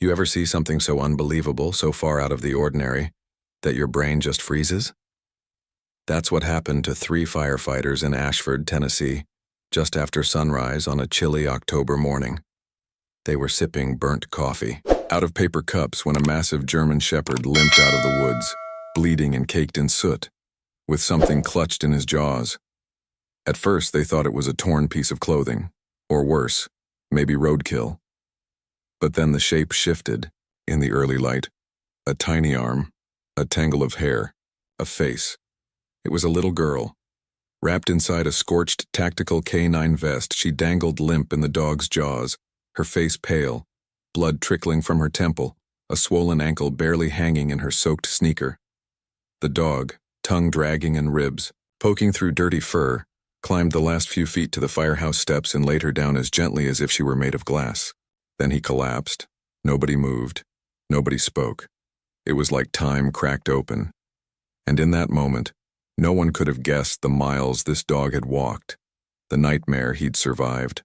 You ever see something so unbelievable, so far out of the ordinary, that your brain just freezes? That's what happened to 3 firefighters in Ashford, Tennessee, just after sunrise on a chilly October morning. They were sipping burnt coffee out of paper cups when a massive German shepherd limped out of the woods, bleeding and caked in soot, with something clutched in his jaws. At first, they thought it was a torn piece of clothing, or worse, maybe roadkill. But then the shape shifted, in the early light. A tiny arm, a tangle of hair, a face. It was a little girl. Wrapped inside a scorched tactical K9 vest, she dangled limp in the dog's jaws, her face pale, blood trickling from her temple, a swollen ankle barely hanging in her soaked sneaker. The dog, tongue dragging in ribs, poking through dirty fur, climbed the last few feet to the firehouse steps and laid her down as gently as if she were made of glass. Then he collapsed. Nobody moved. Nobody spoke. It was like time cracked open. And in that moment, no one could have guessed the miles this dog had walked, the nightmare he'd survived,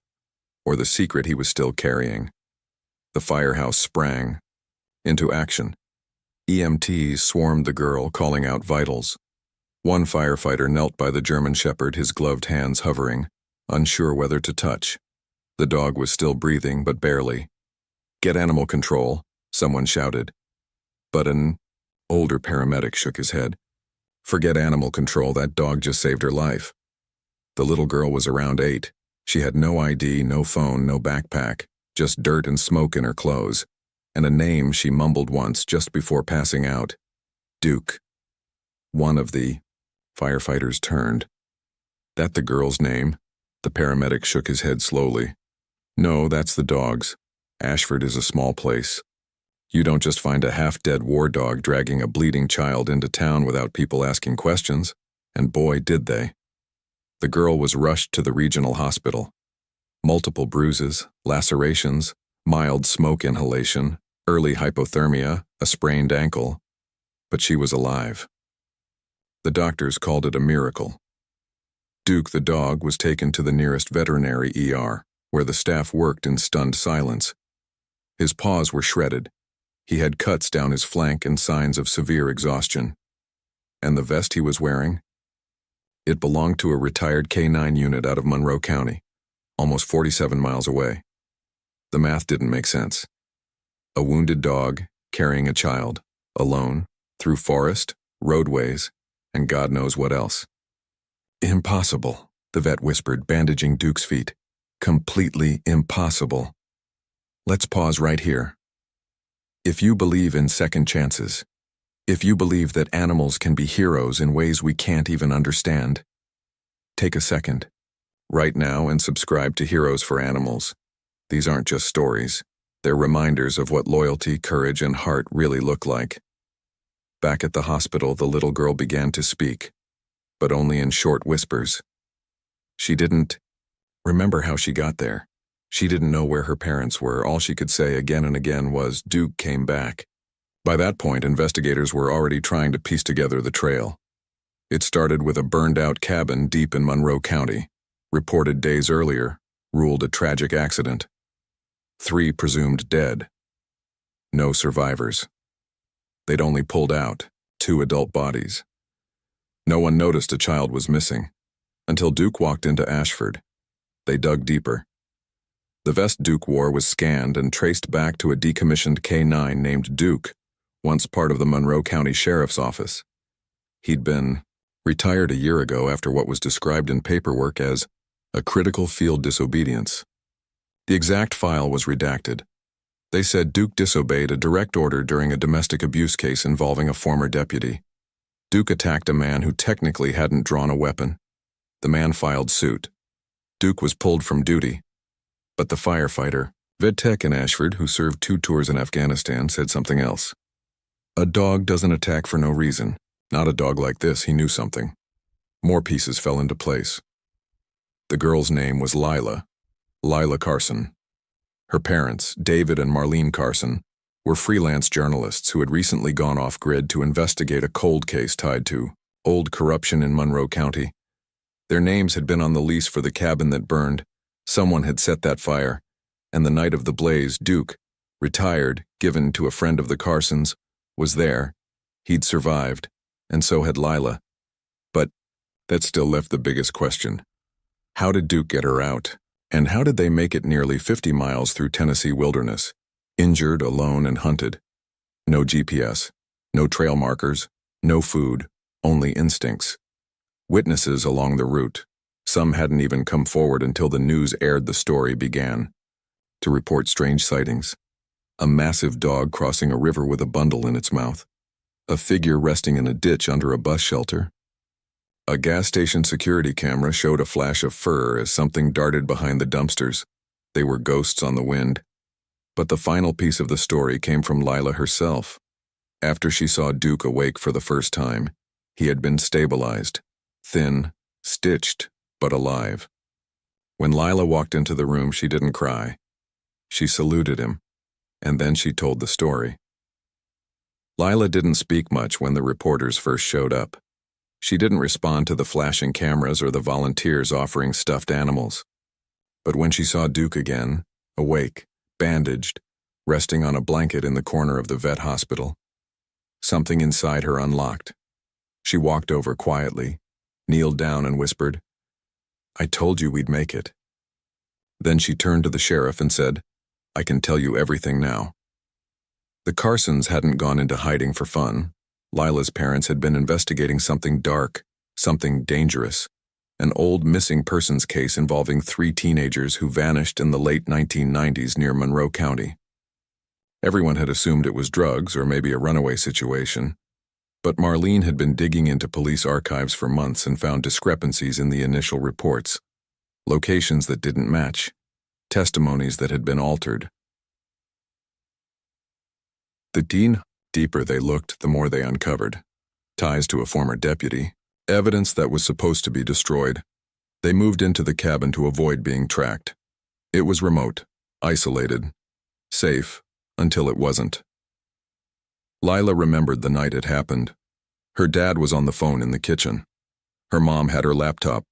or the secret he was still carrying. The firehouse sprang into action. EMTs swarmed the girl, calling out vitals. One firefighter knelt by the German shepherd, his gloved hands hovering, unsure whether to touch. The dog was still breathing, but barely. "Get animal control," someone shouted. But an older paramedic shook his head. "Forget animal control, that dog just saved her life." The little girl was around 8. She had no ID, no phone, no backpack, just dirt and smoke in her clothes, and a name she mumbled once just before passing out. Duke. One of the firefighters turned. "That the girl's name?" The paramedic shook his head slowly. "No, that's the dog's. Ashford is a small place. You don't just find a half-dead war dog dragging a bleeding child into town without people asking questions, and boy, did they." The girl was rushed to the regional hospital. Multiple bruises, lacerations, mild smoke inhalation, early hypothermia, a sprained ankle, but she was alive. The doctors called it a miracle. Duke, the dog, was taken to the nearest veterinary ER, where the staff worked in stunned silence. His paws were shredded. He had cuts down his flank and signs of severe exhaustion. And the vest he was wearing? It belonged to a retired K9 unit out of Monroe County, almost 47 miles away. The math didn't make sense. A wounded dog, carrying a child, alone, through forest, roadways, and God knows what else. "Impossible," the vet whispered, bandaging Duke's feet. "Completely impossible. Let's pause right here. If you believe in second chances, if you believe that animals can be heroes in ways we can't even understand, take a second, right now, and subscribe to Heroes for Animals. These aren't just stories. They're reminders of what loyalty, courage, and heart really look like." Back at the hospital, the little girl began to speak, but only in short whispers. She didn't remember how she got there. She didn't know where her parents were. All she could say again and again was, "Duke came back." By that point, investigators were already trying to piece together the trail. It started with a burned-out cabin deep in Monroe County, reported days earlier, ruled a tragic accident. 3 presumed dead. No survivors. They'd only pulled out 2 adult bodies. No one noticed a child was missing, until Duke walked into Ashford. They dug deeper. The vest Duke wore was scanned and traced back to a decommissioned K9 named Duke, once part of the Monroe County Sheriff's Office. He'd been retired a year ago after what was described in paperwork as a critical field disobedience. The exact file was redacted. They said Duke disobeyed a direct order during a domestic abuse case involving a former deputy. Duke attacked a man who technically hadn't drawn a weapon. The man filed suit. Duke was pulled from duty. But the firefighter, VedTech in Ashford, who served 2 tours in Afghanistan, said something else. A dog doesn't attack for no reason. Not a dog like this, he knew something. More pieces fell into place. The girl's name was Lila Carson. Her parents, David and Marlene Carson, were freelance journalists who had recently gone off-grid to investigate a cold case tied to old corruption in Monroe County. Their names had been on the lease for the cabin that burned. Someone had set that fire, and the night of the blaze, Duke, Retired, given to a friend of the Carsons, was there. He'd survived, and so had Lila. But that still left the biggest question. How did Duke get her out? And how did they make it nearly 50 miles through Tennessee wilderness, injured, alone, and hunted? No GPS, no trail markers, no food, only instincts. Witnesses along the route. Some hadn't even come forward until the news aired the story began to report strange sightings. A massive dog crossing a river with a bundle in its mouth. A figure resting in a ditch under a bus shelter. A gas station security camera showed a flash of fur as something darted behind the dumpsters. They were ghosts on the wind. But the final piece of the story came from Lila herself. After she saw Duke awake for the first time, he had been stabilized, thin, stitched, but alive. When Lila walked into the room, she didn't cry. She saluted him, and then she told the story. Lila didn't speak much when the reporters first showed up. She didn't respond to the flashing cameras or the volunteers offering stuffed animals. But when she saw Duke again, awake, bandaged, resting on a blanket in the corner of the vet hospital, something inside her unlocked. She walked over quietly, kneeled down and whispered, "I told you we'd make it." Then she turned to the sheriff and said, "I can tell you everything now." The Carsons hadn't gone into hiding for fun. Lila's parents had been investigating something dark, something dangerous, an old missing persons case involving 3 teenagers who vanished in the late 1990s near Monroe County. Everyone had assumed it was drugs or maybe a runaway situation, but Marlene had been digging into police archives for months and found discrepancies in the initial reports, locations that didn't match, testimonies that had been altered. The deeper they looked, the more they uncovered. Ties to a former deputy, evidence that was supposed to be destroyed. They moved into the cabin to avoid being tracked. It was remote, isolated, safe, until it wasn't. Lila remembered the night it happened. Her dad was on the phone in the kitchen. Her mom had her laptop,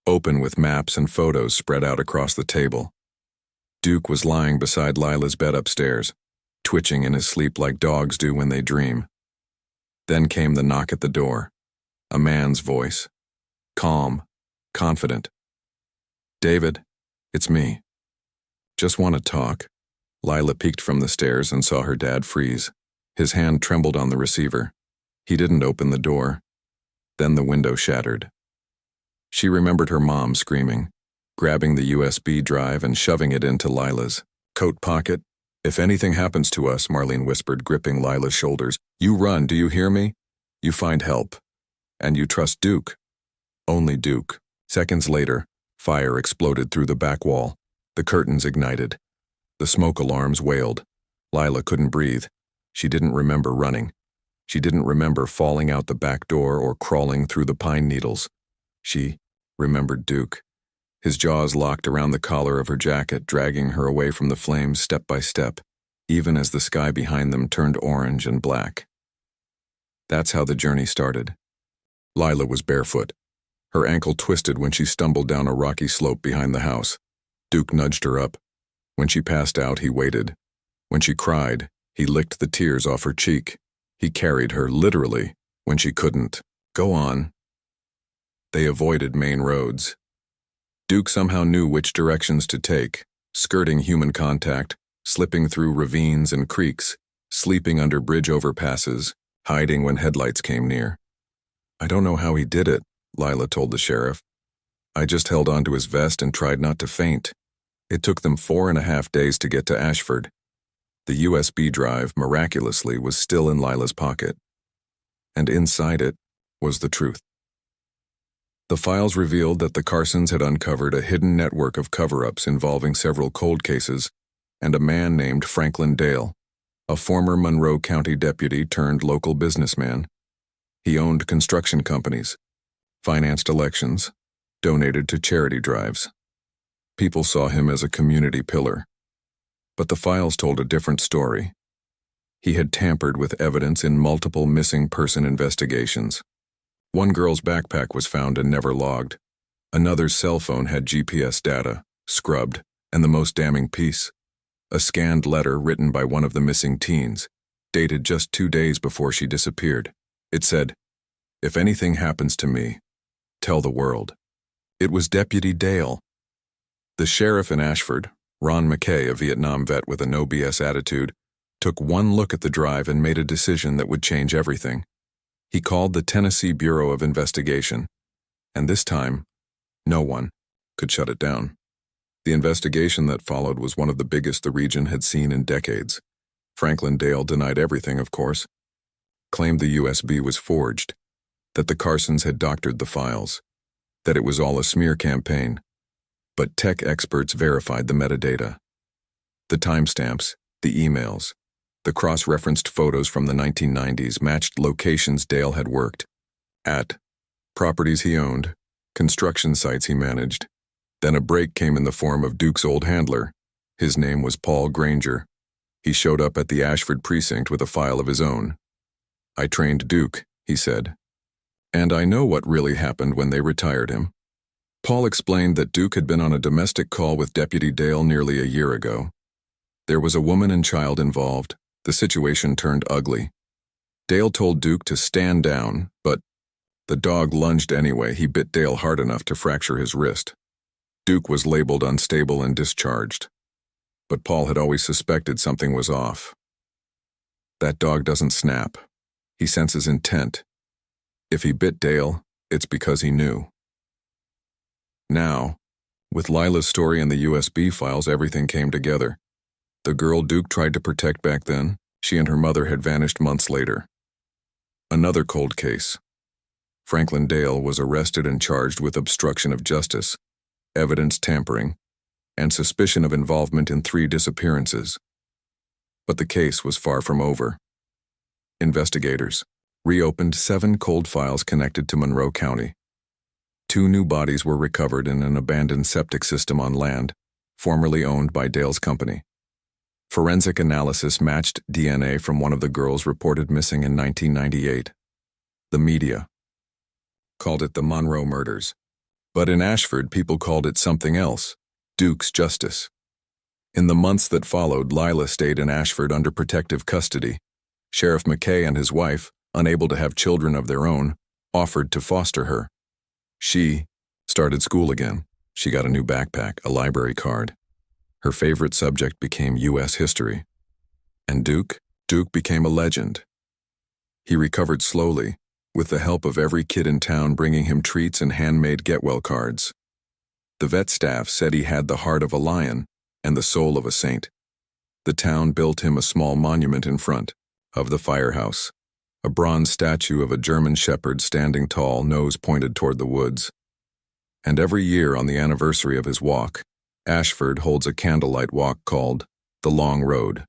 open with maps and photos spread out across the table. Duke was lying beside Lila's bed upstairs, twitching in his sleep like dogs do when they dream. Then came the knock at the door. A man's voice. Calm, confident. "David, it's me. Just want to talk." Lila peeked from the stairs and saw her dad freeze. His hand trembled on the receiver. He didn't open the door. Then the window shattered. She remembered her mom screaming, grabbing the USB drive and shoving it into Lila's coat pocket. "If anything happens to us," Marlene whispered, gripping Lila's shoulders, "you run, do you hear me? You find help. And you trust Duke." Only Duke. Seconds later, fire exploded through the back wall. The curtains ignited. The smoke alarms wailed. Lila couldn't breathe. She didn't remember running. She didn't remember falling out the back door or crawling through the pine needles. She remembered Duke. His jaws locked around the collar of her jacket, dragging her away from the flames step by step, even as the sky behind them turned orange and black. That's how the journey started. Lila was barefoot. Her ankle twisted when she stumbled down a rocky slope behind the house. Duke nudged her up. When she passed out, he waited. When she cried, he licked the tears off her cheek. He carried her, literally, when she couldn't. Go on. They avoided main roads. Duke somehow knew which directions to take, skirting human contact, slipping through ravines and creeks, sleeping under bridge overpasses, hiding when headlights came near. "I don't know how he did it," Lila told the sheriff. "I just held onto his vest and tried not to faint." It took them 4.5 days to get to Ashford. The USB drive, miraculously, was still in Lila's pocket. And inside it was the truth. The files revealed that the Carsons had uncovered a hidden network of cover-ups involving several cold cases and a man named Franklin Dale, a former Monroe County deputy turned local businessman. He owned construction companies, financed elections, donated to charity drives. People saw him as a community pillar. But the files told a different story. He had tampered with evidence in multiple missing person investigations. One girl's backpack was found and never logged. Another's cell phone had GPS data, scrubbed, and the most damning piece, A scanned letter written by one of the missing teens, dated just 2 days before she disappeared. It said, "If anything happens to me, tell the world." It was Deputy Dale. The sheriff in Ashford, Ron McKay, a Vietnam vet with a no-BS attitude, took one look at the drive and made a decision that would change everything. He called the Tennessee Bureau of Investigation, and this time, no one could shut it down. The investigation that followed was one of the biggest the region had seen in decades. Franklin Dale denied everything, of course, claimed the USB was forged, that the Carsons had doctored the files, that it was all a smear campaign. But tech experts verified the metadata. The timestamps, the emails, the cross-referenced photos from the 1990s matched locations Dale had worked at, properties he owned, construction sites he managed. Then a break came in the form of Duke's old handler. His name was Paul Granger. He showed up at the Ashford precinct with a file of his own. "I trained Duke," he said. "And I know what really happened when they retired him." Paul explained that Duke had been on a domestic call with Deputy Dale nearly a year ago. There was a woman and child involved. The situation turned ugly. Dale told Duke to stand down, but the dog lunged anyway. He bit Dale hard enough to fracture his wrist. Duke was labeled unstable and discharged. But Paul had always suspected something was off. That dog doesn't snap. He senses intent. If he bit Dale, it's because he knew. Now, with Lila's story and the USB files, everything came together. The girl Duke tried to protect back then, she and her mother had vanished months later. Another cold case. Franklin Dale was arrested and charged with obstruction of justice, evidence tampering, and suspicion of involvement in 3 disappearances. But the case was far from over. Investigators reopened 7 cold files connected to Monroe County. 2 new bodies were recovered in an abandoned septic system on land, formerly owned by Dale's company. Forensic analysis matched DNA from one of the girls reported missing in 1998. The media called it the Monroe murders. But in Ashford, people called it something else, Duke's Justice. In the months that followed, Lila stayed in Ashford under protective custody. Sheriff McKay and his wife, unable to have children of their own, offered to foster her. She started school again. She got a new backpack, a library card. Her favorite subject became U.S. history. And Duke became a legend. He recovered slowly, with the help of every kid in town bringing him treats and handmade get-well cards. The vet staff said he had the heart of a lion and the soul of a saint. The town built him a small monument in front of the firehouse, a bronze statue of a German shepherd standing tall, nose pointed toward the woods. And every year on the anniversary of his walk, Ashford holds a candlelight walk called The Long Road.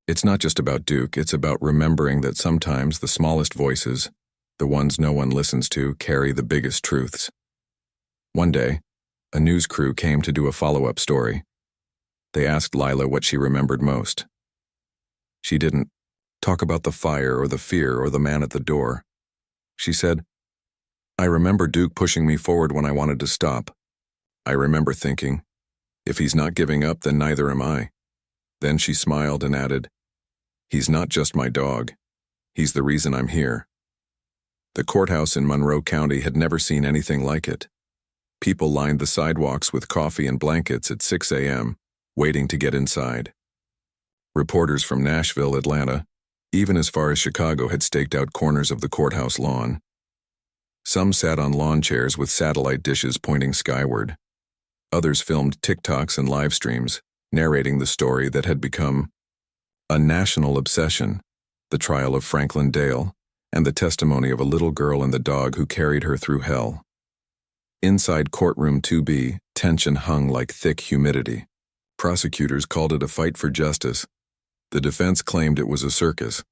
It's not just about Duke, it's about remembering that sometimes the smallest voices, the ones no one listens to, carry the biggest truths. One day, a news crew came to do a follow-up story. They asked Lila what she remembered most. She didn't talk about the fire or the fear or the man at the door. She said, "I remember Duke pushing me forward when I wanted to stop. I remember thinking, if he's not giving up, then neither am I." Then she smiled and added, "He's not just my dog. He's the reason I'm here." The courthouse in Monroe County had never seen anything like it. People lined the sidewalks with coffee and blankets at 6 a.m., waiting to get inside. Reporters from Nashville, Atlanta, even as far as Chicago, had staked out corners of the courthouse lawn. Some sat on lawn chairs with satellite dishes pointing skyward. Others filmed TikToks and live streams, narrating the story that had become a national obsession, the trial of Franklin Dale, and the testimony of a little girl and the dog who carried her through hell. Inside courtroom 2B, tension hung like thick humidity. Prosecutors called it a fight for justice. The defense claimed it was a circus.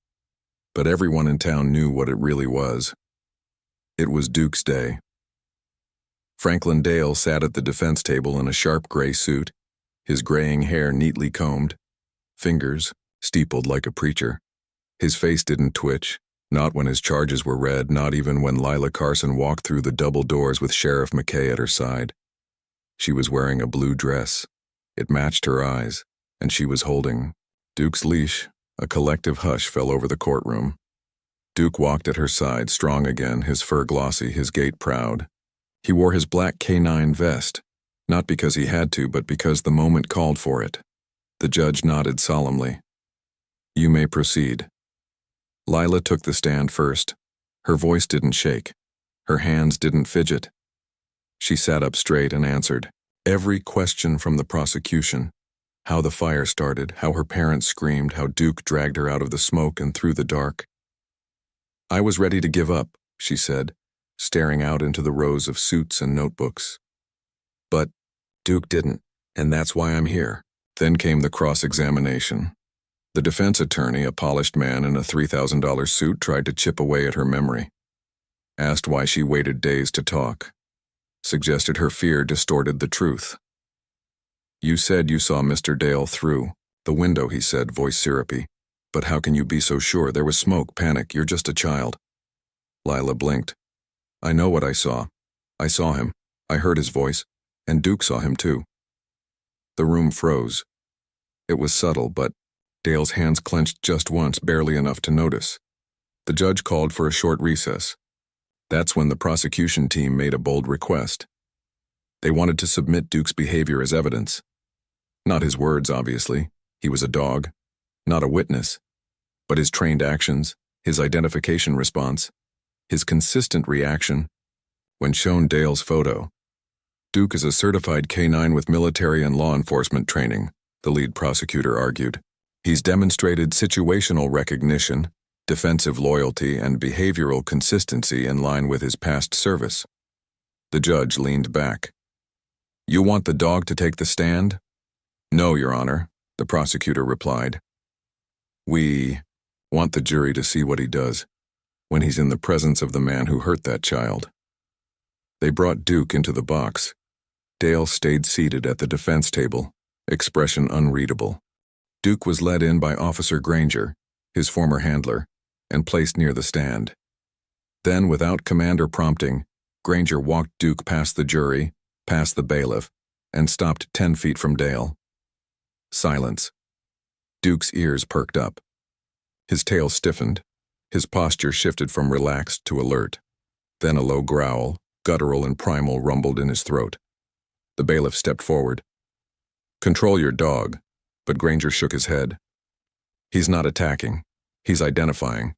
But everyone in town knew what it really was. It was Duke's day. Franklin Dale sat at the defense table in a sharp gray suit, his graying hair neatly combed, fingers steepled like a preacher. His face didn't twitch, not when his charges were read, not even when Lila Carson walked through the double doors with Sheriff McKay at her side. She was wearing a blue dress. It matched her eyes, and she was holding Duke's leash. A collective hush fell over the courtroom. Duke walked at her side, strong again, his fur glossy, his gait proud. He wore his black K9 vest, not because he had to, but because the moment called for it. The judge nodded solemnly. "You may proceed." Lila took the stand first. Her voice didn't shake. Her hands didn't fidget. She sat up straight and answered every question from the prosecution. How the fire started, how her parents screamed, how Duke dragged her out of the smoke and through the dark. "I was ready to give up," she said, staring out into the rows of suits and notebooks. "But Duke didn't, and that's why I'm here." Then came the cross-examination. The defense attorney, a polished man in a $3,000 suit, tried to chip away at her memory. Asked why she waited days to talk. Suggested her fear distorted the truth. "You said you saw Mr. Dale through the window," he said, voice syrupy. "But how can you be so sure? There was smoke, panic, you're just a child." Lila blinked. "I know what I saw. I saw him. I heard his voice. And Duke saw him too." The room froze. It was subtle, but Dale's hands clenched just once, barely enough to notice. The judge called for a short recess. That's when the prosecution team made a bold request. They wanted to submit Duke's behavior as evidence. Not his words, obviously. He was a dog. Not a witness. But his trained actions, his identification response, his consistent reaction. When shown Dale's photo, "Duke is a certified K9 with military and law enforcement training," the lead prosecutor argued. "He's demonstrated situational recognition, defensive loyalty, and behavioral consistency in line with his past service." The judge leaned back. "You want the dog to take the stand?" "No, Your Honor," the prosecutor replied. "We want the jury to see what he does when he's in the presence of the man who hurt that child." They brought Duke into the box. Dale stayed seated at the defense table, expression unreadable. Duke was led in by Officer Granger, his former handler, and placed near the stand. Then, without command or prompting, Granger walked Duke past the jury, past the bailiff, and stopped 10 feet from Dale. Silence. Duke's ears perked up. His tail stiffened. His posture shifted from relaxed to alert. Then a low growl, guttural and primal, rumbled in his throat. The bailiff stepped forward. "Control your dog," but Granger shook his head. "He's not attacking. He's identifying."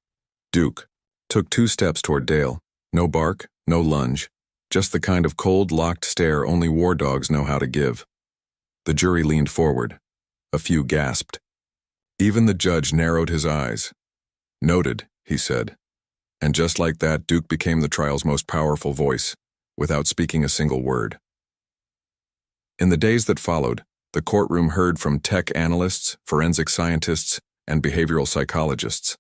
Duke took 2 steps toward Dale. No bark, no lunge, just the kind of cold, locked stare only war dogs know how to give. The jury leaned forward. A few gasped. Even the judge narrowed his eyes. "Noted," he said. And just like that, Duke became the trial's most powerful voice, without speaking a single word. In the days that followed, the courtroom heard from tech analysts, forensic scientists, and behavioral psychologists.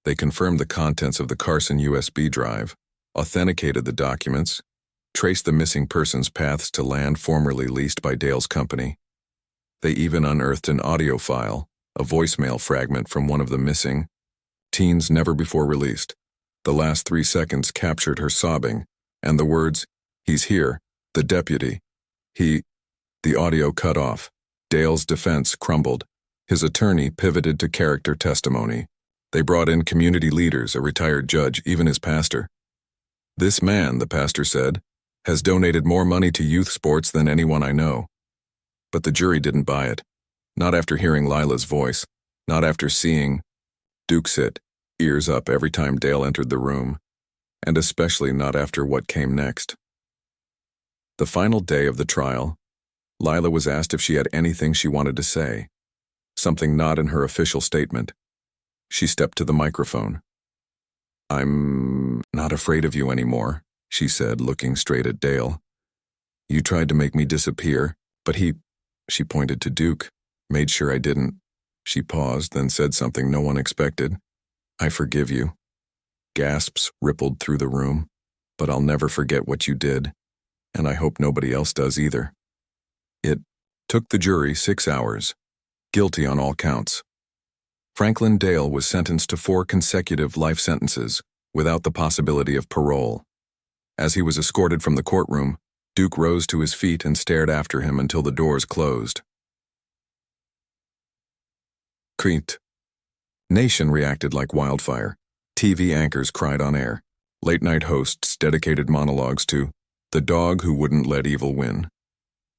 They confirmed the contents of the Carson USB drive, authenticated the documents, traced the missing person's paths to land formerly leased by Dale's company. They even unearthed an audio file, a voicemail fragment from one of the missing teens never before released. The last 3 seconds captured her sobbing, and the words, "He's here, the deputy, he..." The audio cut off. Dale's defense crumbled. His attorney pivoted to character testimony. They brought in community leaders, a retired judge, even his pastor. "This man," the pastor said, "has donated more money to youth sports than anyone I know." But the jury didn't buy it. Not after hearing Lila's voice. Not after seeing Duke sit, ears up every time Dale entered the room. And especially not after what came next. The final day of the trial, Lila was asked if she had anything she wanted to say. Something not in her official statement. She stepped to the microphone. "I'm not afraid of you anymore," she said, looking straight at Dale. "You tried to make me disappear, but she pointed to Duke, made sure I didn't." She paused, then said something no one expected. "I forgive you." Gasps rippled through the room. "But I'll never forget what you did, and I hope nobody else does either." It took the jury 6 hours. Guilty on all counts. Franklin Dale was sentenced to 4 consecutive life sentences, without the possibility of parole. As he was escorted from the courtroom, Duke rose to his feet and stared after him until the doors closed. Crete. Nation reacted like wildfire. TV anchors cried on air. Late-night hosts dedicated monologues to the dog who wouldn't let evil win.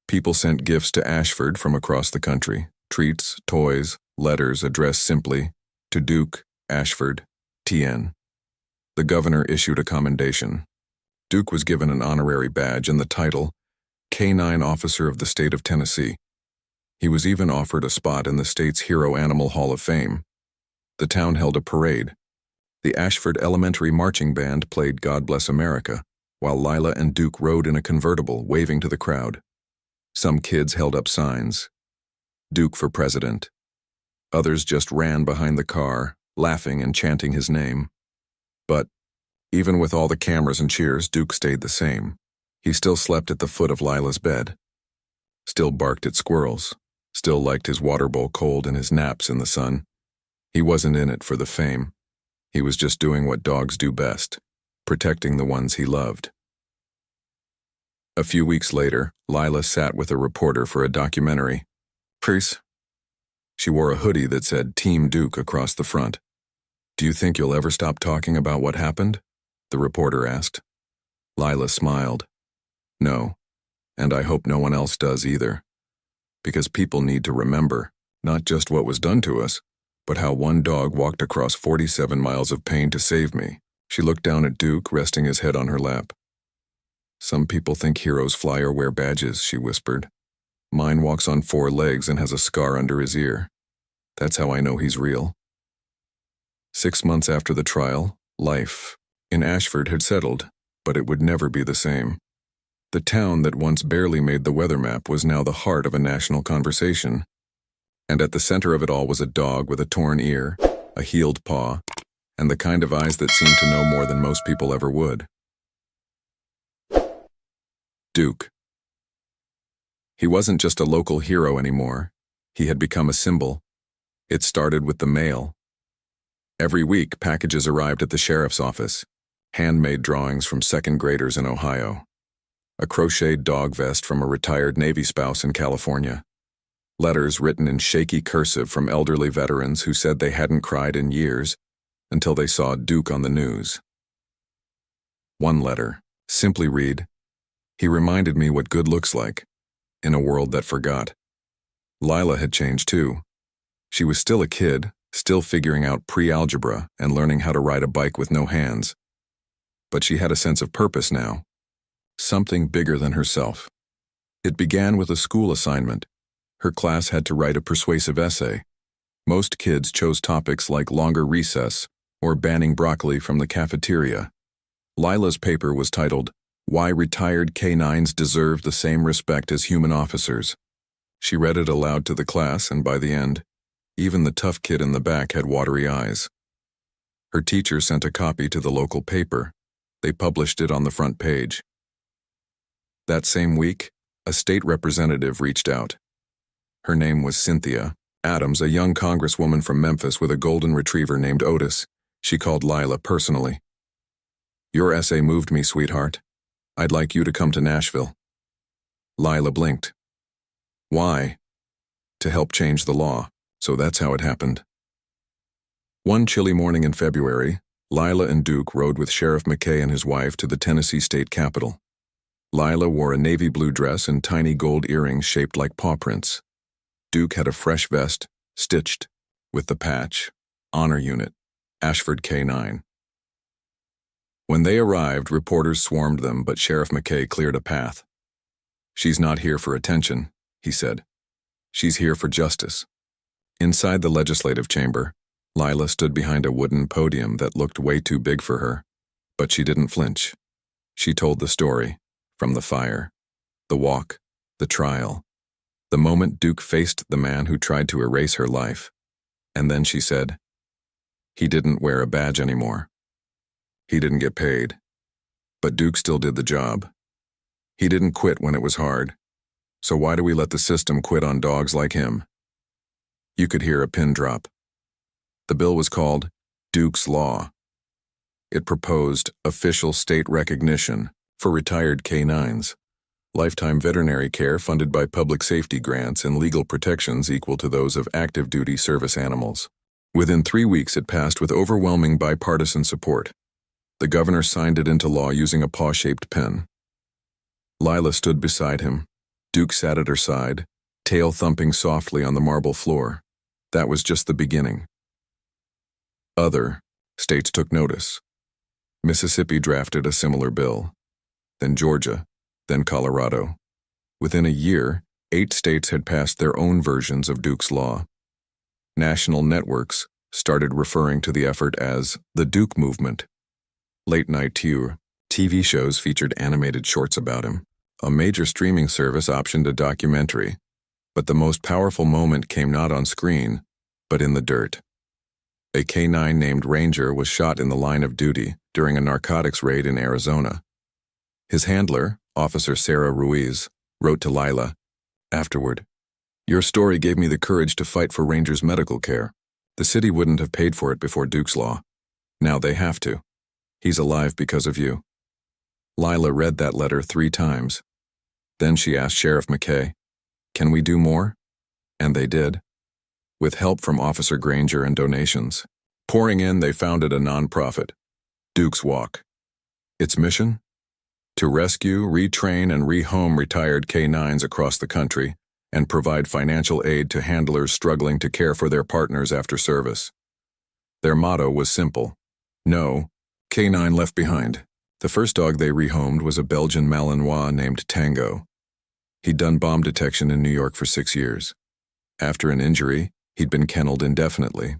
People sent gifts to Ashford from across the country. Treats, toys, letters addressed simply to Duke, Ashford, TN. The governor issued a commendation. Duke was given an honorary badge and the title, Canine Officer of the State of Tennessee. He was even offered a spot in the state's Hero Animal Hall of Fame. The town held a parade. The Ashford Elementary Marching Band played God Bless America, while Lila and Duke rode in a convertible, waving to the crowd. Some kids held up signs, Duke for President. Others just ran behind the car, laughing and chanting his name. But, even with all the cameras and cheers, Duke stayed the same. He still slept at the foot of Lila's bed, still barked at squirrels, still liked his water bowl cold and his naps in the sun. He wasn't in it for the fame. He was just doing what dogs do best, protecting the ones he loved. A few weeks later, Lila sat with a reporter for a documentary. Chris. She wore a hoodie that said Team Duke across the front. Do you think you'll ever stop talking about what happened? The reporter asked. Lila smiled. No, and I hope no one else does either. Because people need to remember, not just what was done to us, but how one dog walked across 47 miles of pain to save me. She looked down at Duke, resting his head on her lap. Some people think heroes fly or wear badges, she whispered. Mine walks on 4 legs and has a scar under his ear. That's how I know he's real. 6 months after the trial, life in Ashford had settled, but it would never be the same. The town that once barely made the weather map was now the heart of a national conversation. And at the center of it all was a dog with a torn ear, a healed paw, and the kind of eyes that seemed to know more than most people ever would. Duke. He wasn't just a local hero anymore. He had become a symbol. It started with the mail. Every week, packages arrived at the sheriff's office, handmade drawings from second graders in Ohio, a crocheted dog vest from a retired Navy spouse in California, letters written in shaky cursive from elderly veterans who said they hadn't cried in years until they saw Duke on the news. One letter, simply read, "He reminded me what good looks like, in a world that forgot." Lila had changed too. She was still a kid, still figuring out pre-algebra and learning how to ride a bike with no hands. But she had a sense of purpose now, something bigger than herself. It began with a school assignment. Her class had to write a persuasive essay. Most kids chose topics like longer recess or banning broccoli from the cafeteria. Lila's paper was titled, "Why Retired Canines Deserve the Same Respect as Human Officers." She read it aloud to the class, and by the end, even the tough kid in the back had watery eyes. Her teacher sent a copy to the local paper. They published it on the front page. That same week, a state representative reached out. Her name was Cynthia Adams, a young congresswoman from Memphis with a golden retriever named Otis. She called Lila personally. "Your essay moved me, sweetheart. I'd like you to come to Nashville." Lila blinked. Why? To help change the law. So that's how it happened. One chilly morning in February, Lila and Duke rode with Sheriff McKay and his wife to the Tennessee state capitol. Lila wore a navy blue dress and tiny gold earrings shaped like paw prints. Duke had a fresh vest, stitched, with the patch, Honor Unit, Ashford K9. When they arrived, reporters swarmed them, but Sheriff McKay cleared a path. "She's not here for attention," he said. "She's here for justice." Inside the legislative chamber, Lila stood behind a wooden podium that looked way too big for her, but she didn't flinch. She told the story, from the fire, the walk, the trial, the moment Duke faced the man who tried to erase her life. And then she said, "He didn't wear a badge anymore. He didn't get paid. But Duke still did the job. He didn't quit when it was hard. So why do we let the system quit on dogs like him?" You could hear a pin drop. The bill was called Duke's Law. It proposed official state recognition for retired canines. lifetime veterinary care funded by public safety grants and legal protections equal to those of active duty service animals. Within 3 weeks, it passed with overwhelming bipartisan support. The governor signed it into law using a paw-shaped pen. Lila stood beside him. Duke sat at her side, tail thumping softly on the marble floor. That was just the beginning. Other states took notice. Mississippi drafted a similar bill, then Georgia, then Colorado. Within a year, 8 states had passed their own versions of Duke's law. National networks started referring to the effort as the Duke Movement. Late-night TV shows featured animated shorts about him. A major streaming service optioned a documentary, but the most powerful moment came not on screen, but in the dirt. A K-9 named Ranger was shot in the line of duty during a narcotics raid in Arizona. His handler, Officer Sarah Ruiz, wrote to Lila afterward, "Your story gave me the courage to fight for Ranger's medical care. The city wouldn't have paid for it before Duke's law. Now they have to. He's alive because of you." Lila read that letter 3 times. Then she asked Sheriff McKay, "Can we do more?" And they did. With help from Officer Granger and donations. Pouring in, they founded a nonprofit, Duke's Walk. Its mission? To rescue, retrain, and rehome retired K-9s across the country and provide financial aid to handlers struggling to care for their partners after service. Their motto was simple: no K-9 left behind. The first dog they rehomed was a Belgian Malinois named Tango. He'd done bomb detection in New York for 6 years. After an injury, he'd been kenneled indefinitely.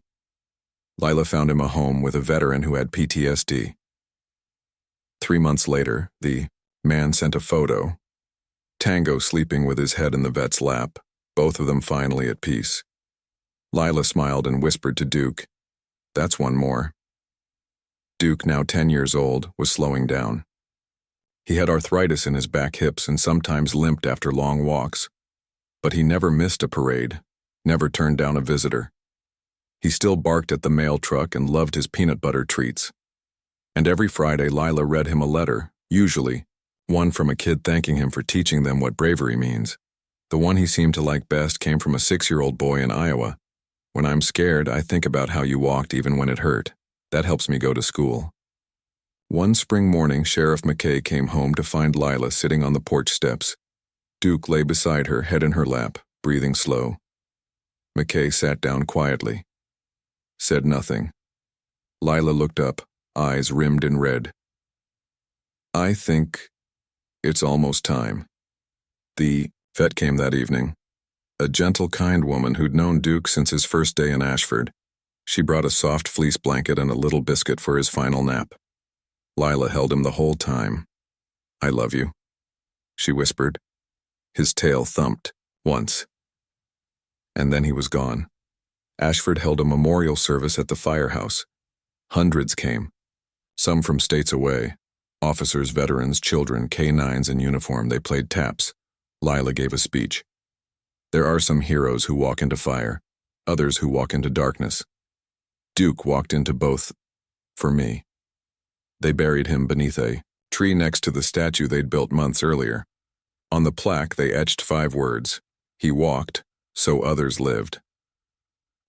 Lila found him a home with a veteran who had PTSD. 3 months later, the man sent a photo. Tango sleeping with his head in the vet's lap, both of them finally at peace. Lila smiled and whispered to Duke, "That's one more." Duke, now 10 years old, was slowing down. He had arthritis in his back hips and sometimes limped after long walks. But he never missed a parade, never turned down a visitor. He still barked at the mail truck and loved his peanut butter treats. And every Friday, Lila read him a letter, usually one from a kid thanking him for teaching them what bravery means. The one he seemed to like best came from a 6-year-old boy in Iowa. "When I'm scared, I think about how you walked even when it hurt. That helps me go to school." One spring morning, Sheriff McKay came home to find Lila sitting on the porch steps. Duke lay beside her, head in her lap, breathing slow. McKay sat down quietly. Said nothing. Lila looked up, eyes rimmed in red. "I think it's almost time." The vet came that evening. A gentle, kind woman who'd known Duke since his first day in Ashford. She brought a soft fleece blanket and a little biscuit for his final nap. Lila held him the whole time. "I love you," she whispered. His tail thumped, once. And then he was gone. Ashford held a memorial service at the firehouse. Hundreds came, some from states away. Officers, veterans, children, K-9s in uniform. They played taps. Lila gave a speech. There are some heroes who walk into fire, others who walk into darkness. Duke walked into both, for me. They buried him beneath a tree next to the statue they'd built months earlier. On the plaque, they etched 5 words. He walked, so others lived.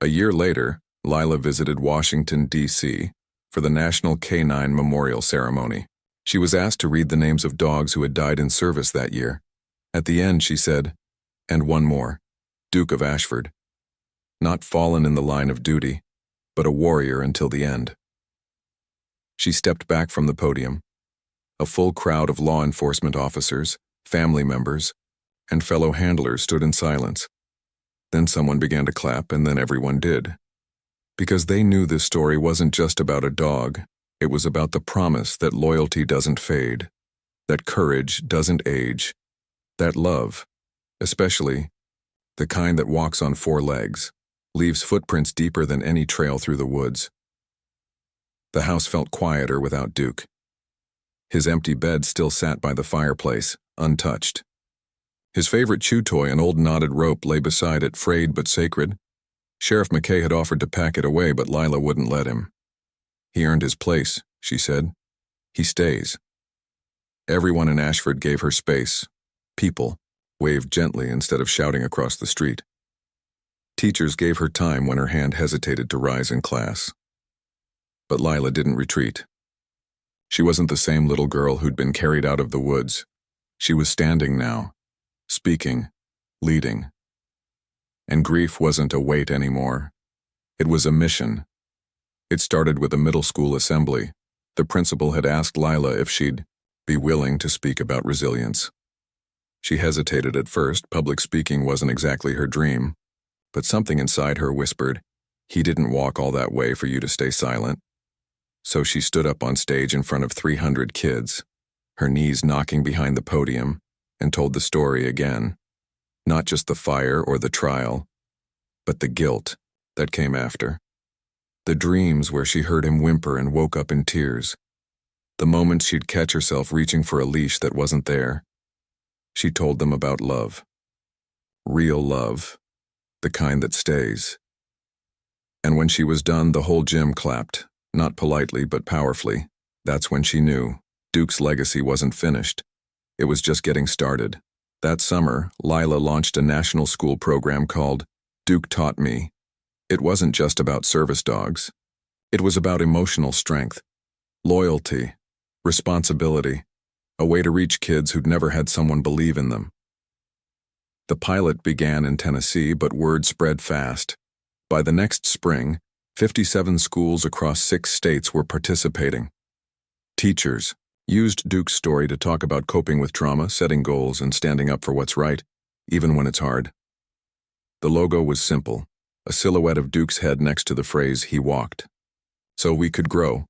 A year later, Lila visited Washington, D.C. for the National K-9 Memorial Ceremony. She was asked to read the names of dogs who had died in service that year. At the end, she said, "And one more, Duke of Ashford. Not fallen in the line of duty, but a warrior until the end." She stepped back from the podium. A full crowd of law enforcement officers, family members, and fellow handlers stood in silence. Then someone began to clap, and then everyone did. Because they knew this story wasn't just about a dog. It was about the promise that loyalty doesn't fade, that courage doesn't age, that love, especially the kind that walks on 4 legs, leaves footprints deeper than any trail through the woods. The house felt quieter without Duke. His empty bed still sat by the fireplace, untouched. His favorite chew toy, an old knotted rope, lay beside it, frayed but sacred. Sheriff McKay had offered to pack it away, but Lila wouldn't let him. "He earned his place," she said. "He stays." Everyone in Ashford gave her space. People waved gently instead of shouting across the street. Teachers gave her time when her hand hesitated to rise in class. But Lila didn't retreat. She wasn't the same little girl who'd been carried out of the woods. She was standing now, speaking, leading. And grief wasn't a weight anymore. It was a mission. It started with a middle school assembly. The principal had asked Lila if she'd be willing to speak about resilience. She hesitated at first. Public speaking wasn't exactly her dream. But something inside her whispered, "He didn't walk all that way for you to stay silent." So she stood up on stage in front of 300 kids, her knees knocking behind the podium, and told the story again. Not just the fire or the trial, but the guilt that came after. The dreams where she heard him whimper and woke up in tears. The moments she'd catch herself reaching for a leash that wasn't there. She told them about love. Real love. The kind that stays. And when she was done, the whole gym clapped, not politely but powerfully. That's when she knew Duke's legacy wasn't finished. It was just getting started. That summer, Lila launched a national school program called Duke Taught Me. It wasn't just about service dogs. It was about emotional strength, loyalty, responsibility, a way to reach kids who'd never had someone believe in them. The pilot began in Tennessee, but word spread fast. By the next spring, 57 schools across 6 states were participating. Teachers used Duke's story to talk about coping with trauma, setting goals, and standing up for what's right, even when it's hard. The logo was simple, a silhouette of Duke's head next to the phrase, "He walked." So we could grow.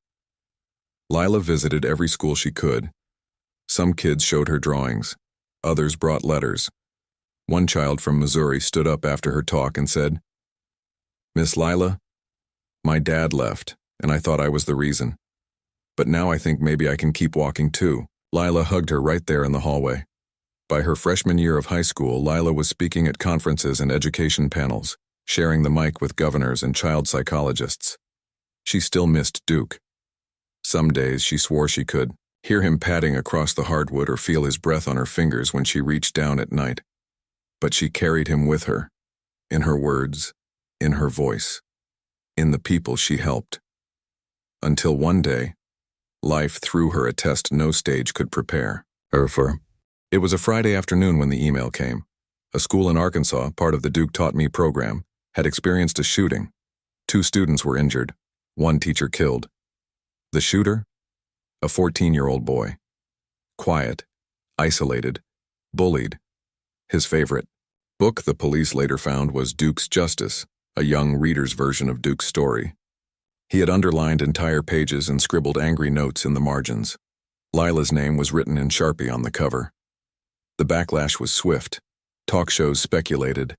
Lila visited every school she could. Some kids showed her drawings. Others brought letters. One child from Missouri stood up after her talk and said, "Miss Lila, my dad left, and I thought I was the reason. But now I think maybe I can keep walking too." Lila hugged her right there in the hallway. By her freshman year of high school, Lila was speaking at conferences and education panels, sharing the mic with governors and child psychologists. She still missed Duke. Some days she swore she could hear him padding across the hardwood or feel his breath on her fingers when she reached down at night. But she carried him with her, in her words, in her voice, in the people she helped. Until one day, life threw her a test no stage could prepare her for. It was a Friday afternoon when the email came. A school in Arkansas, part of the Duke Taught Me program, had experienced a shooting. 2 students were injured, 1 teacher killed. The shooter? A 14-year-old boy. Quiet, isolated, bullied. His favorite book, the police later found, was Duke's Justice, a young reader's version of Duke's story. He had underlined entire pages and scribbled angry notes in the margins. Lila's name was written in Sharpie on the cover. The backlash was swift. Talk shows speculated.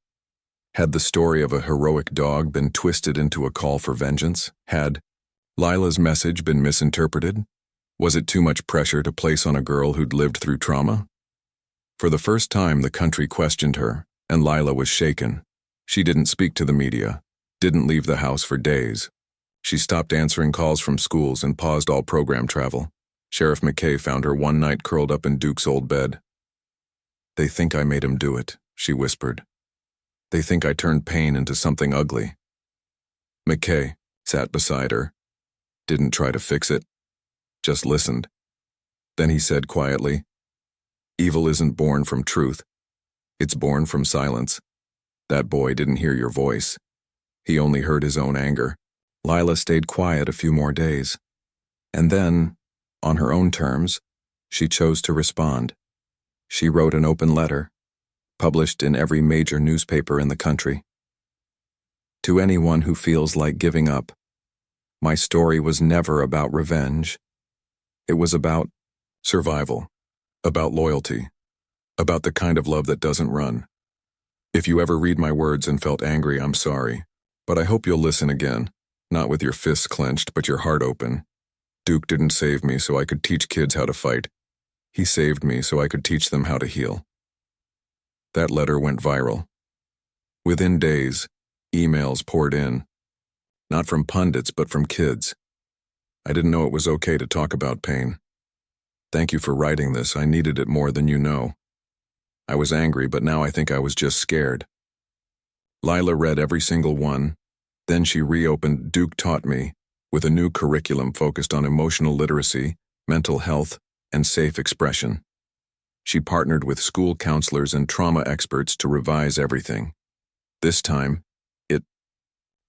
Had the story of a heroic dog been twisted into a call for vengeance? Had Lila's message been misinterpreted? Was it too much pressure to place on a girl who'd lived through trauma? For the first time, the country questioned her, and Lila was shaken. She didn't speak to the media, didn't leave the house for days. She stopped answering calls from schools and paused all program travel. Sheriff McKay found her one night curled up in Duke's old bed. "They think I made him do it," she whispered. "They think I turned pain into something ugly." McKay sat beside her, didn't try to fix it, just listened. Then he said quietly, "Evil isn't born from truth. It's born from silence. That boy didn't hear your voice. He only heard his own anger." Lila stayed quiet a few more days. And then, on her own terms, she chose to respond. She wrote an open letter, published in every major newspaper in the country. "To anyone who feels like giving up, my story was never about revenge. It was about survival, about loyalty, about the kind of love that doesn't run. If you ever read my words and felt angry, I'm sorry. But I hope you'll listen again, not with your fists clenched, but your heart open. Duke didn't save me so I could teach kids how to fight. He saved me so I could teach them how to heal." That letter went viral. Within days, emails poured in. Not from pundits, but from kids. "I didn't know it was okay to talk about pain. Thank you for writing this. I needed it more than you know." I was angry, but now I think I was just scared. Lila read every single one. Then she reopened Duke Taught Me with a new curriculum focused on emotional literacy, mental health, and safe expression. She partnered with school counselors and trauma experts to revise everything. This time, it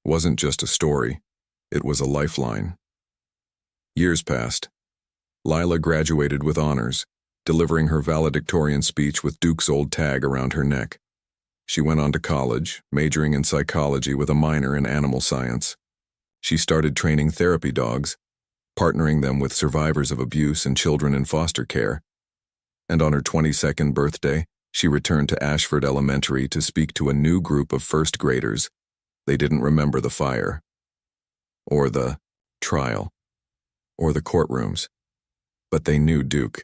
wasn't just a story, it was a lifeline. Years passed. Lila graduated with honors, delivering her valedictorian speech with Duke's old tag around her neck. She went on to college, majoring in psychology with a minor in animal science. She started training therapy dogs, partnering them with survivors of abuse and children in foster care. And on her 22nd birthday, she returned to Ashford Elementary to speak to a new group of first graders. They didn't remember the fire, or the trial, or the courtrooms, but they knew Duke.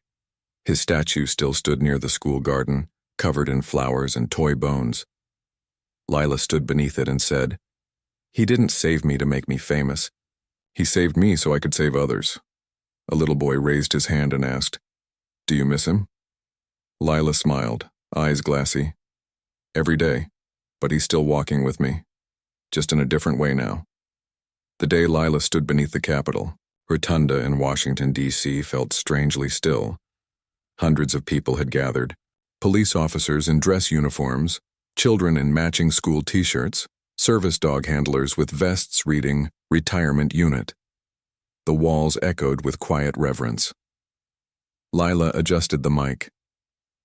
His statue still stood near the school garden, covered in flowers and toy bones. Lila stood beneath it and said, "He didn't save me to make me famous. He saved me so I could save others." A little boy raised his hand and asked, "Do you miss him?" Lila smiled, eyes glassy. "Every day, but he's still walking with me, just in a different way now." The day Lila stood beneath the Capitol, Rotunda in Washington, D.C. felt strangely still. Hundreds of people had gathered, police officers in dress uniforms, children in matching school t-shirts, service dog handlers with vests reading "Retirement Unit." The walls echoed with quiet reverence. Lila adjusted the mic.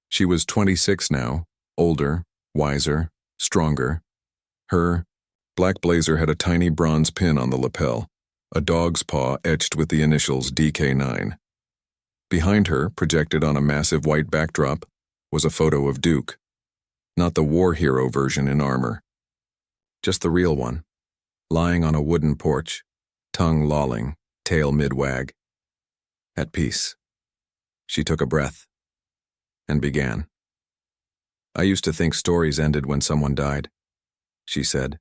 She was 26 now, older, wiser, stronger. Her black blazer had a tiny bronze pin on the lapel, a dog's paw etched with the initials DK9. Behind her, projected on a massive white backdrop, was a photo of Duke. Not the war hero version in armor. Just the real one, lying on a wooden porch, tongue lolling, tail mid-wag. At peace. She took a breath and began. "I used to think stories ended when someone died," she said.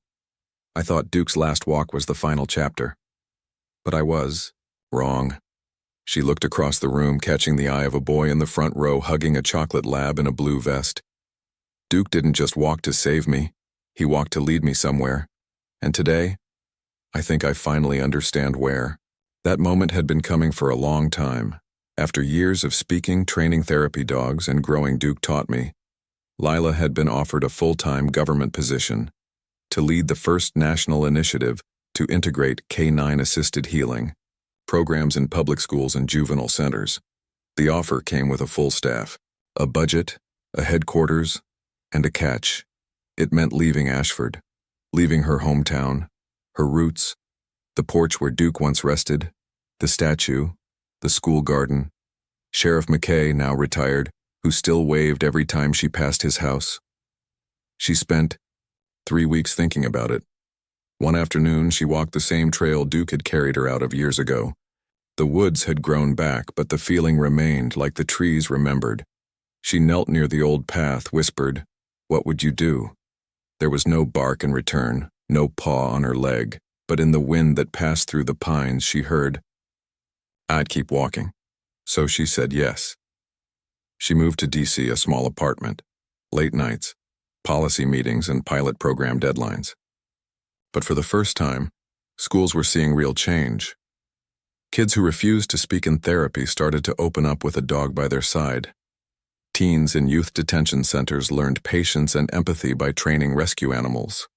"I thought Duke's last walk was the final chapter. But I was wrong." She looked across the room, catching the eye of a boy in the front row hugging a chocolate lab in a blue vest. Duke didn't just walk to save me, he walked to lead me somewhere. And today, I think I finally understand where. That moment had been coming for a long time. After years of speaking, training therapy dogs, and growing Duke Taught Me, Lila had been offered a full-time government position to lead the first national initiative to integrate canine-assisted healing programs in public schools and juvenile centers. The offer came with a full staff, a budget, a headquarters, and a catch. It meant leaving Ashford, leaving her hometown, her roots, the porch where Duke once rested, the statue, the school garden, Sheriff McKay, now retired, who still waved every time she passed his house. She spent 3 weeks thinking about it. One afternoon, she walked the same trail Duke had carried her out of years ago. The woods had grown back, but the feeling remained, like the trees remembered. She knelt near the old path, whispered, "What would you do?" There was no bark in return, no paw on her leg, but in the wind that passed through the pines, she heard, "I'd keep walking." So she said yes. She moved to D.C., a small apartment, late nights, policy meetings, and pilot program deadlines. But for the first time, schools were seeing real change. Kids who refused to speak in therapy started to open up with a dog by their side. Teens in youth detention centers learned patience and empathy by training rescue animals.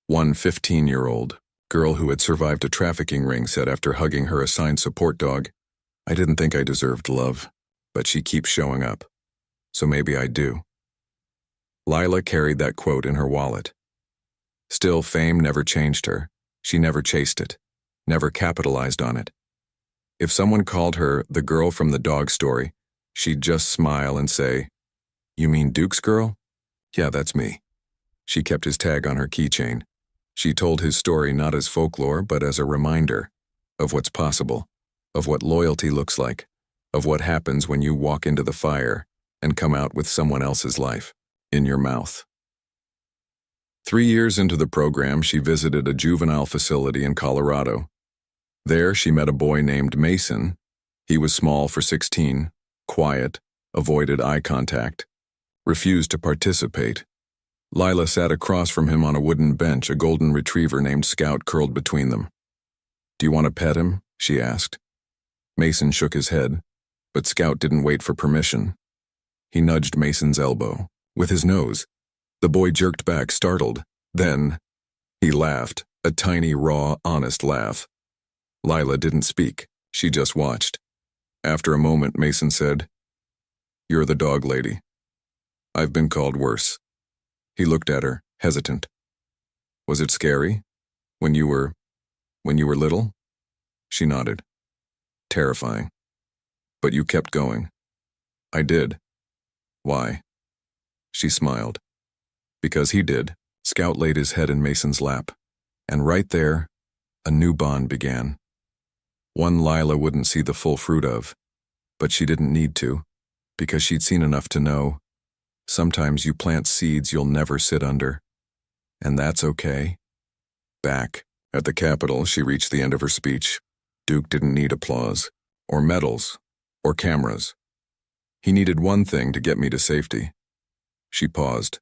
One 15-year-old girl who had survived a trafficking ring said after hugging her assigned support dog, "I didn't think I deserved love, but she keeps showing up. So maybe I do." Lila carried that quote in her wallet. Still, fame never changed her. She never chased it, never capitalized on it. If someone called her the girl from the dog story, she'd just smile and say, "You mean Duke's girl? Yeah, that's me." She kept his tag on her keychain. She told his story not as folklore, but as a reminder of what's possible, of what loyalty looks like, of what happens when you walk into the fire and come out with someone else's life in your mouth. 3 years into the program, she visited a juvenile facility in Colorado. There, she met a boy named Mason. He was small for 16, quiet, avoided eye contact. refused to participate. Lila sat across from him on a wooden bench, a golden retriever named Scout curled between them. "Do you want to pet him?" she asked. Mason shook his head, but Scout didn't wait for permission. He nudged Mason's elbow with his nose. The boy jerked back, startled. Then he laughed, a tiny, raw, honest laugh. Lila didn't speak. She just watched. After a moment, Mason said, "You're the dog lady. I've been called worse." He looked at her, hesitant. "Was it scary? When you were little?" She nodded. "Terrifying. But you kept going." "I did." "Why?" She smiled. "Because he did." Scout laid his head in Mason's lap, and right there, a new bond began. One Lila wouldn't see the full fruit of, but she didn't need to, because she'd seen enough to know sometimes you plant seeds you'll never sit under, and that's okay. Back at the Capitol, she reached the end of her speech. Duke didn't need applause, or medals, or cameras. He needed one thing to get me to safety. She paused,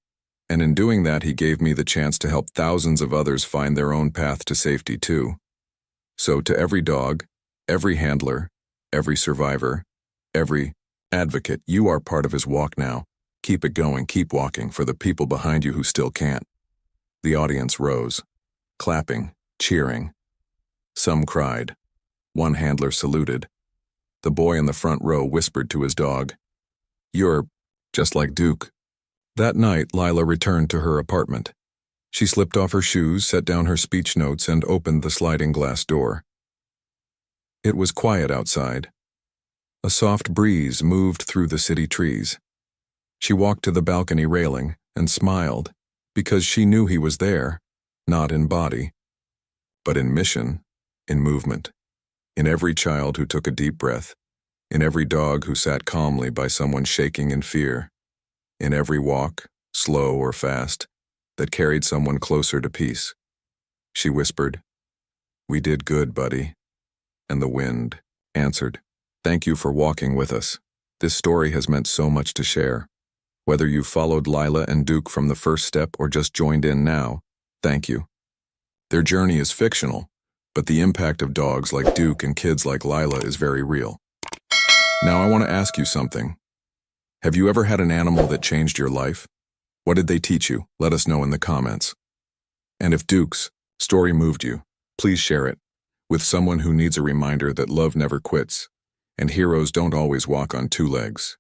and in doing that he gave me the chance to help thousands of others find their own path to safety too. So to every dog, every handler, every survivor, every advocate, you are part of his walk now. Keep it going, keep walking for the people behind you who still can't. The audience rose, clapping, cheering. Some cried. One handler saluted. The boy in the front row whispered to his dog, "You're just like Duke." That night, Lila returned to her apartment. She slipped off her shoes, set down her speech notes, and opened the sliding glass door. It was quiet outside. A soft breeze moved through the city trees. She walked to the balcony railing and smiled, because she knew he was there, not in body, but in mission, in movement, in every child who took a deep breath, in every dog who sat calmly by someone shaking in fear, in every walk, slow or fast, that carried someone closer to peace. She whispered, "We did good, buddy." And the wind answered, "Thank you for walking with us. This story has meant so much to share. Whether you followed Lila and Duke from the first step or just joined in now, thank you. Their journey is fictional, but the impact of dogs like Duke and kids like Lila is very real. Now I want to ask you something. Have you ever had an animal that changed your life? What did they teach you? Let us know in the comments. And if Duke's story moved you, please share it with someone who needs a reminder that love never quits, and heroes don't always walk on two legs.